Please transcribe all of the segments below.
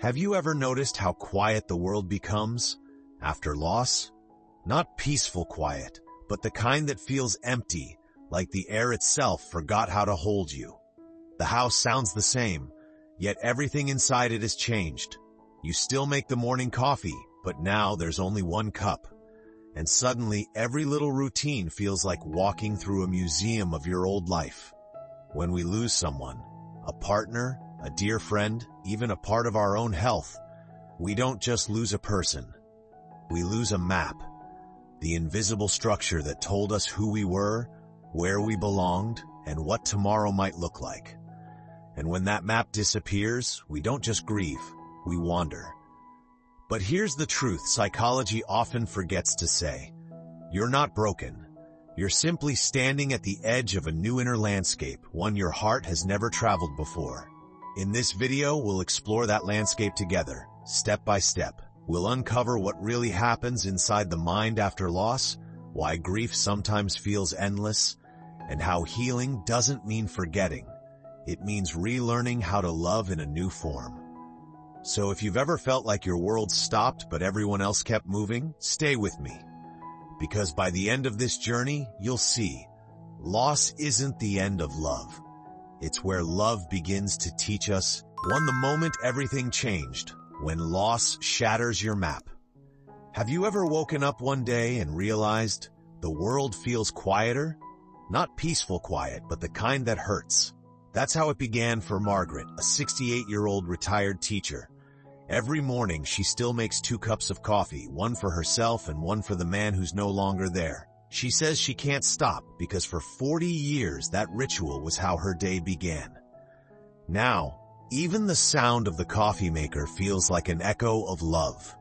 Have you ever noticed how quiet the world becomes after loss? Not peaceful quiet, but the kind that feels empty, like the air itself forgot how to hold you. The house sounds the same, yet everything inside it has changed. You still make the morning coffee, but now there's only one cup. And suddenly, every little routine feels like walking through a museum of your old life. When we lose someone, a partner, a dear friend, even a part of our own health, we don't just lose a person. We lose a map, the invisible structure that told us who we were, where we belonged, and what tomorrow might look like. And when that map disappears, we don't just grieve, we wander. But here's the truth psychology often forgets to say. You're not broken. You're simply standing at the edge of a new inner landscape, one your heart has never traveled before. In this video, we'll explore that landscape together, step by step. We'll uncover what really happens inside the mind after loss, why grief sometimes feels endless, and how healing doesn't mean forgetting. It means relearning how to love in a new form. So if you've ever felt like your world stopped but everyone else kept moving, stay with me. Because by the end of this journey, you'll see, loss isn't the end of love. It's where love begins to teach us, the moment everything changed, when loss shatters your map. Have you ever woken up one day and realized the world feels quieter? Not peaceful quiet, but the kind that hurts. That's how it began for Margaret, a 68-year-old retired teacher. Every morning, she still makes 2 cups of coffee, one for herself and one for the man who's no longer there. She says she can't stop because for 40 years that ritual was how her day began. Now, even the sound of the coffee maker feels like an echo of love.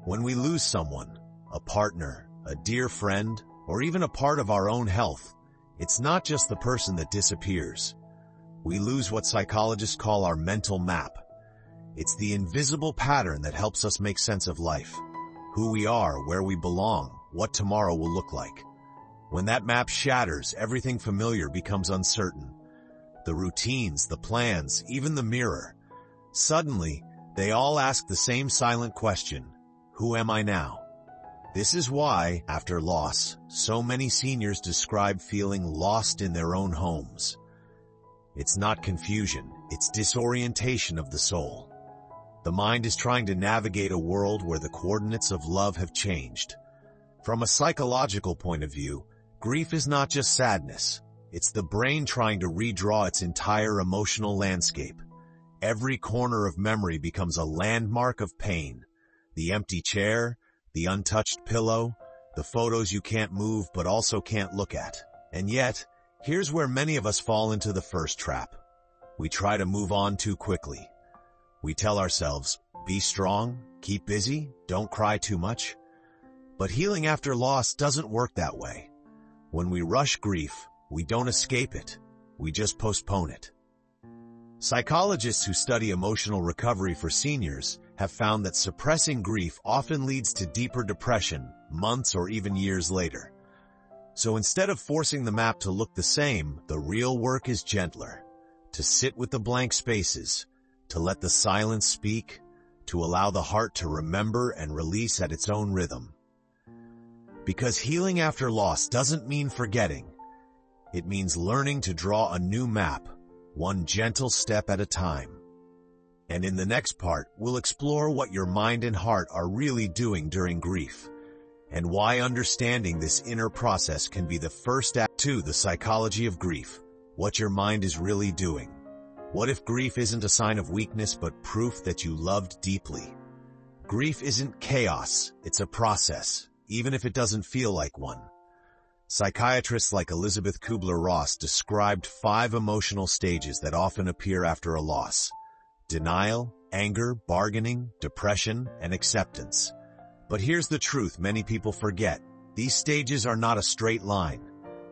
When we lose someone, a partner, a dear friend, or even a part of our own health, it's not just the person that disappears. We lose what psychologists call our mental map. It's the invisible pattern that helps us make sense of life, who we are, where we belong, what tomorrow will look like. When that map shatters, everything familiar becomes uncertain. The routines, the plans, even the mirror. Suddenly, they all ask the same silent question, who am I now? This is why, after loss, so many seniors describe feeling lost in their own homes. It's not confusion, it's disorientation of the soul. The mind is trying to navigate a world where the coordinates of love have changed. From a psychological point of view, grief is not just sadness. It's the brain trying to redraw its entire emotional landscape. Every corner of memory becomes a landmark of pain. The empty chair, the untouched pillow, the photos you can't move but also can't look at. And yet, here's where many of us fall into the first trap. We try to move on too quickly. We tell ourselves, be strong, keep busy, don't cry too much. But healing after loss doesn't work that way. When we rush grief, we don't escape it. We just postpone it. Psychologists who study emotional recovery for seniors have found that suppressing grief often leads to deeper depression months or even years later. So instead of forcing the map to look the same, the real work is gentler. To sit with the blank spaces, to let the silence speak, to allow the heart to remember and release at its own rhythm. Because healing after loss doesn't mean forgetting. It means learning to draw a new map, one gentle step at a time. And in the next part, we'll explore what your mind and heart are really doing during grief, and why understanding this inner process can be the first step to the psychology of grief, what your mind is really doing. What if grief isn't a sign of weakness but proof that you loved deeply? Grief isn't chaos, it's a process, even if it doesn't feel like one. Psychiatrists like Elizabeth Kubler-Ross described 5 emotional stages that often appear after a loss: denial, anger, bargaining, depression, and acceptance. But here's the truth many people forget. These stages are not a straight line.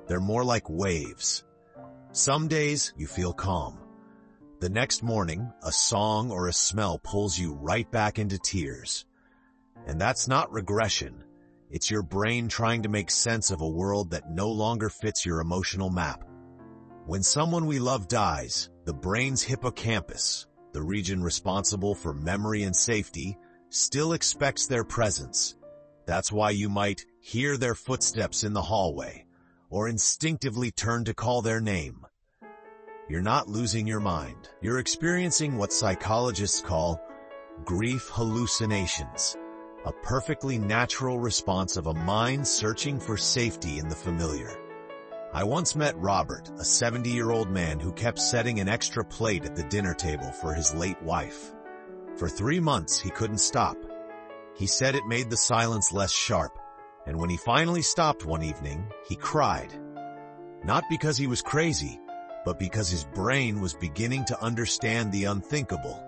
They're more like waves. Some days you feel calm. The next morning, a song or a smell pulls you right back into tears. And that's not regression. It's your brain trying to make sense of a world that no longer fits your emotional map. When someone we love dies, the brain's hippocampus, the region responsible for memory and safety, still expects their presence. That's why you might hear their footsteps in the hallway, or instinctively turn to call their name. You're not losing your mind. You're experiencing what psychologists call grief hallucinations, a perfectly natural response of a mind searching for safety in the familiar. I once met Robert, a 70-year-old man who kept setting an extra plate at the dinner table for his late wife. For 3 months, he couldn't stop. He said it made the silence less sharp, and when he finally stopped one evening, he cried. Not because he was crazy, but because his brain was beginning to understand the unthinkable,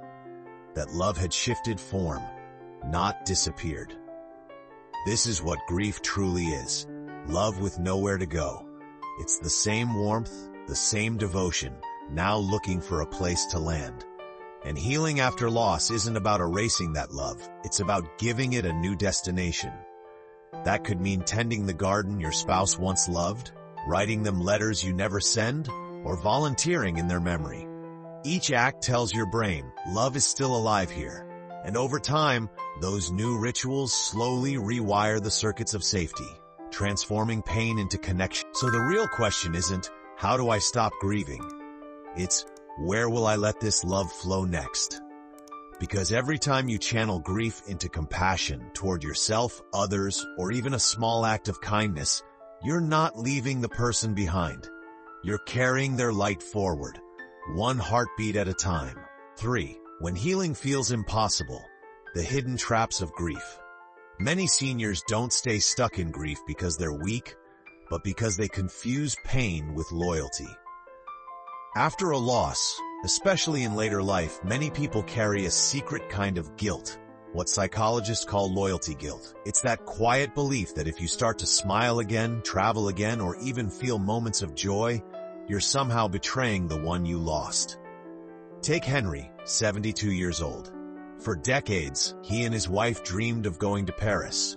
that love had shifted form, not disappeared. This is what grief truly is, love with nowhere to go. It's the same warmth, the same devotion, now looking for a place to land. And healing after loss isn't about erasing that love, it's about giving it a new destination. That could mean tending the garden your spouse once loved, writing them letters you never send, or volunteering in their memory. Each act tells your brain, love is still alive here. And over time, those new rituals slowly rewire the circuits of safety, transforming pain into connection. So the real question isn't, how do I stop grieving? It's, where will I let this love flow next? Because every time you channel grief into compassion toward yourself, others, or even a small act of kindness, you're not leaving the person behind. You're carrying their light forward, one heartbeat at a time. 3. When healing feels impossible, the hidden traps of grief. Many seniors don't stay stuck in grief because they're weak, but because they confuse pain with loyalty. After a loss, especially in later life, many people carry a secret kind of guilt, what psychologists call loyalty guilt. It's that quiet belief that if you start to smile again, travel again, or even feel moments of joy, you're somehow betraying the one you lost. Take Henry, 72 years old. For decades, he and his wife dreamed of going to Paris.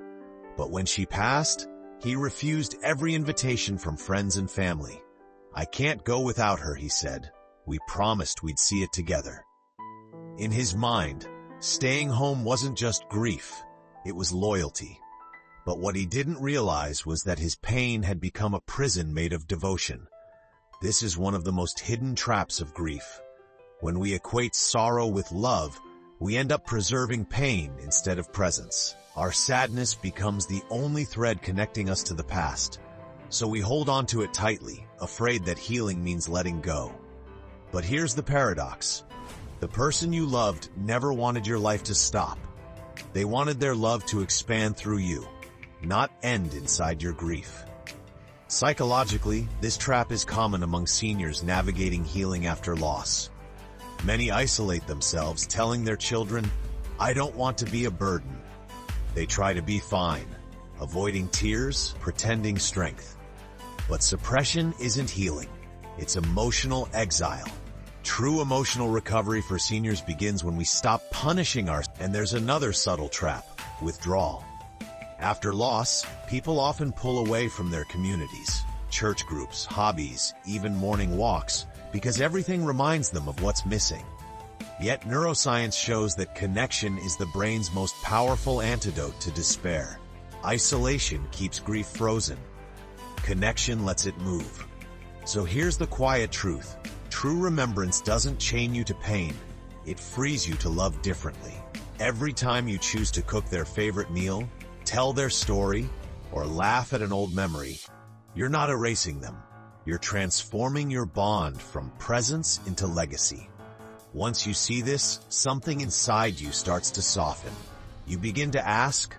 But when she passed, he refused every invitation from friends and family. I can't go without her, he said. We promised we'd see it together. In his mind, staying home wasn't just grief, it was loyalty. But what he didn't realize was that his pain had become a prison made of devotion. This is one of the most hidden traps of grief. When we equate sorrow with love, we end up preserving pain instead of presence. Our sadness becomes the only thread connecting us to the past. So we hold on to it tightly, afraid that healing means letting go. But here's the paradox. The person you loved never wanted your life to stop. They wanted their love to expand through you, not end inside your grief. Psychologically, this trap is common among seniors navigating healing after loss. Many isolate themselves, telling their children, I don't want to be a burden. They try to be fine, avoiding tears, pretending strength. But suppression isn't healing. It's emotional exile. True emotional recovery for seniors begins when we stop punishing ourselves. And there's another subtle trap, withdrawal. After loss, people often pull away from their communities, church groups, hobbies, even morning walks, because everything reminds them of what's missing. Yet neuroscience shows that connection is the brain's most powerful antidote to despair. Isolation keeps grief frozen. Connection lets it move. So here's the quiet truth. True remembrance doesn't chain you to pain. It frees you to love differently. Every time you choose to cook their favorite meal, tell their story, or laugh at an old memory, you're not erasing them. You're transforming your bond from presence into legacy. Once you see this, something inside you starts to soften. You begin to ask,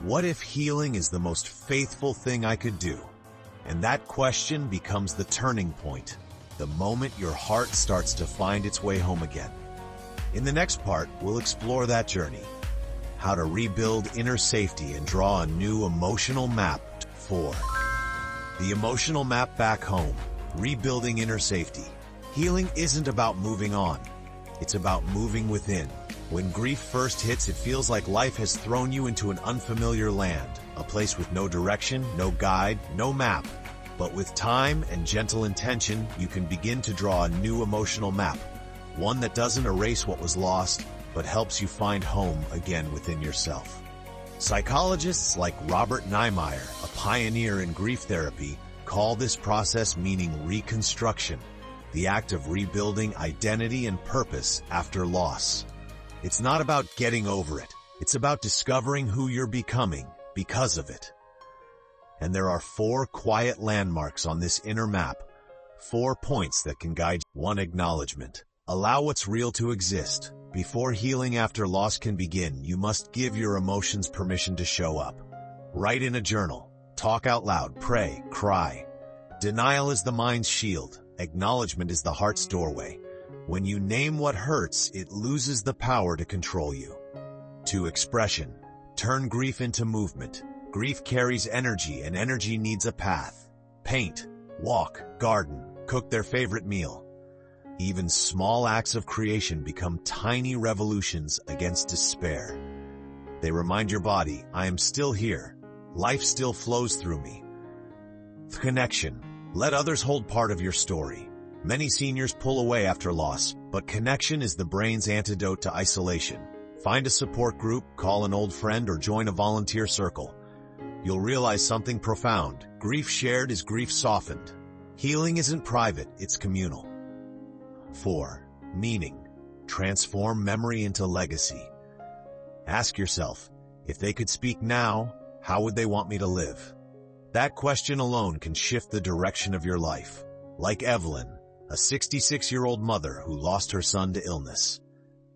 what if healing is the most faithful thing I could do? And that question becomes the turning point, the moment your heart starts to find its way home again. In the next part, we'll explore that journey, how to rebuild inner safety and draw a new emotional map. 4. The emotional map back home, rebuilding inner safety. Healing isn't about moving on. It's about moving within. When grief first hits, it feels like life has thrown you into an unfamiliar land, a place with no direction, no guide, no map. But with time and gentle intention, you can begin to draw a new emotional map, one that doesn't erase what was lost, but helps you find home again within yourself. Psychologists like Robert Niemeyer, a pioneer in grief therapy, call this process meaning reconstruction, the act of rebuilding identity and purpose after loss. It's not about getting over it. It's about discovering who you're becoming because of it. And there are 4 quiet landmarks on this inner map, 4 points that can guide you. 1. Acknowledgement. Allow what's real to exist. Before healing after loss can begin, you must give your emotions permission to show up. Write in a journal. Talk out loud. Pray. Cry. Denial is the mind's shield. Acknowledgement is the heart's doorway. When you name what hurts, it loses the power to control you. 2. Expression. Turn grief into movement. Grief carries energy, and energy needs a path. Paint, walk, garden, cook their favorite meal. Even small acts of creation become tiny revolutions against despair. They remind your body, I am still here. Life still flows through me. Connection. Let others hold part of your story. Many seniors pull away after loss, but connection is the brain's antidote to isolation. Find a support group, call an old friend, or join a volunteer circle. You'll realize something profound. Grief shared is grief softened. Healing isn't private, it's communal. 4. Meaning. Transform memory into legacy. Ask yourself, if they could speak now, how would they want me to live? That question alone can shift the direction of your life. Like Evelyn, a 66-year-old mother who lost her son to illness.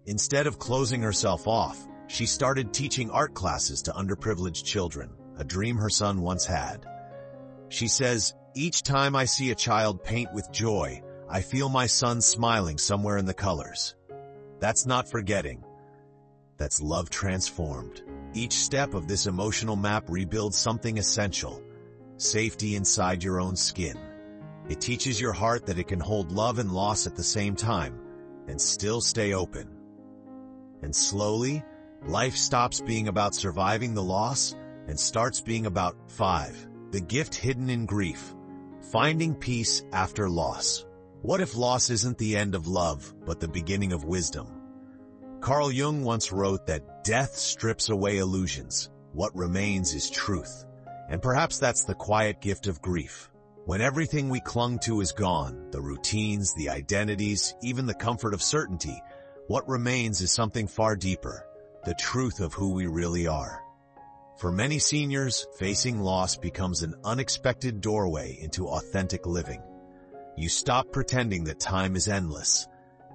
Instead of closing herself off, she started teaching art classes to underprivileged children, a dream her son once had. She says, each time I see a child paint with joy, I feel my son smiling somewhere in the colors. That's not forgetting. That's love transformed. Each step of this emotional map rebuilds something essential. Safety inside your own skin. It teaches your heart that it can hold love and loss at the same time and still stay open. And slowly, life stops being about surviving the loss and starts being about 5. The gift hidden in grief. Finding peace after loss. What if loss isn't the end of love, but the beginning of wisdom? Carl Jung once wrote that death strips away illusions. What remains is truth. And perhaps that's the quiet gift of grief. When everything we clung to is gone, the routines, the identities, even the comfort of certainty, what remains is something far deeper, the truth of who we really are. For many seniors, facing loss becomes an unexpected doorway into authentic living. You stop pretending that time is endless.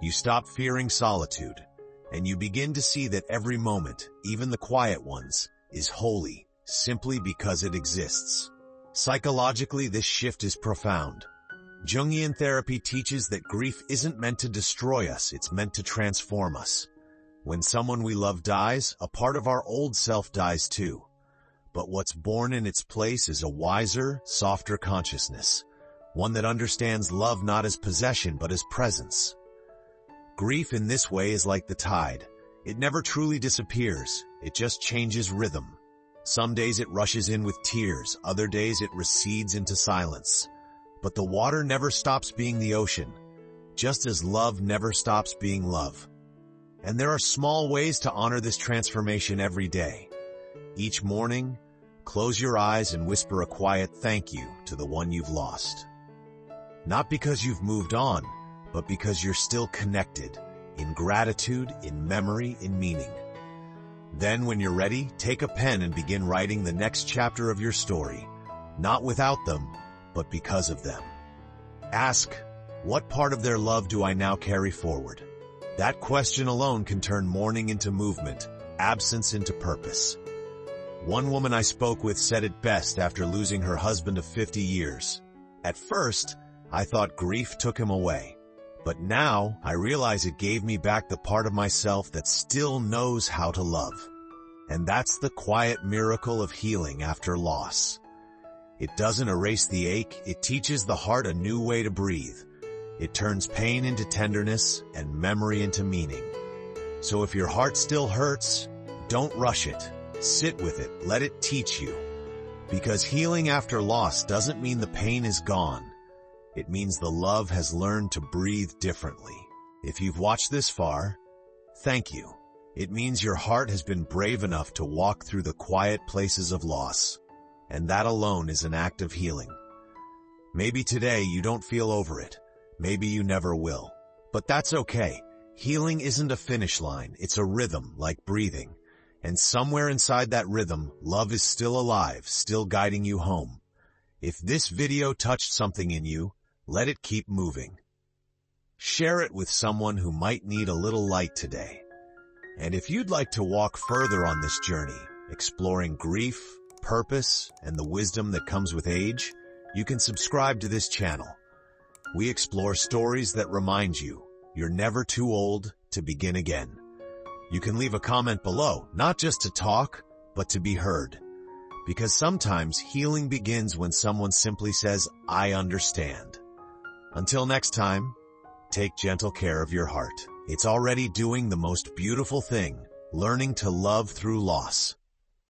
You stop fearing solitude. And you begin to see that every moment, even the quiet ones, is holy, simply because it exists. Psychologically, this shift is profound. Jungian therapy teaches that grief isn't meant to destroy us, it's meant to transform us. When someone we love dies, a part of our old self dies too. But what's born in its place is a wiser, softer consciousness, one that understands love not as possession but as presence. Grief in this way is like the tide. It never truly disappears, it just changes rhythm. Some days it rushes in with tears, other days it recedes into silence. But the water never stops being the ocean, just as love never stops being love. And there are small ways to honor this transformation every day. Each morning, close your eyes and whisper a quiet thank you to the one you've lost. Not because you've moved on, but because you're still connected, in gratitude, in memory, in meaning. Then, when you're ready, take a pen and begin writing the next chapter of your story, not without them, but because of them. Ask, what part of their love do I now carry forward? That question alone can turn mourning into movement, absence into purpose. One woman I spoke with said it best after losing her husband of 50 years. At first, I thought grief took him away. But now, I realize it gave me back the part of myself that still knows how to love. And that's the quiet miracle of healing after loss. It doesn't erase the ache, it teaches the heart a new way to breathe. It turns pain into tenderness and memory into meaning. So if your heart still hurts, don't rush it. Sit with it, let it teach you. Because healing after loss doesn't mean the pain is gone. It means the love has learned to breathe differently. If you've watched this far, thank you. It means your heart has been brave enough to walk through the quiet places of loss, and that alone is an act of healing. Maybe today you don't feel over it. Maybe you never will. But that's okay. Healing isn't a finish line. It's a rhythm, like breathing. And somewhere inside that rhythm, love is still alive, still guiding you home. If this video touched something in you, let it keep moving. Share it with someone who might need a little light today. And if you'd like to walk further on this journey, exploring grief, purpose, and the wisdom that comes with age, you can subscribe to this channel. We explore stories that remind you you're never too old to begin again. You can leave a comment below, not just to talk, but to be heard. Because sometimes healing begins when someone simply says, I understand. Until next time, take gentle care of your heart. It's already doing the most beautiful thing, learning to love through loss.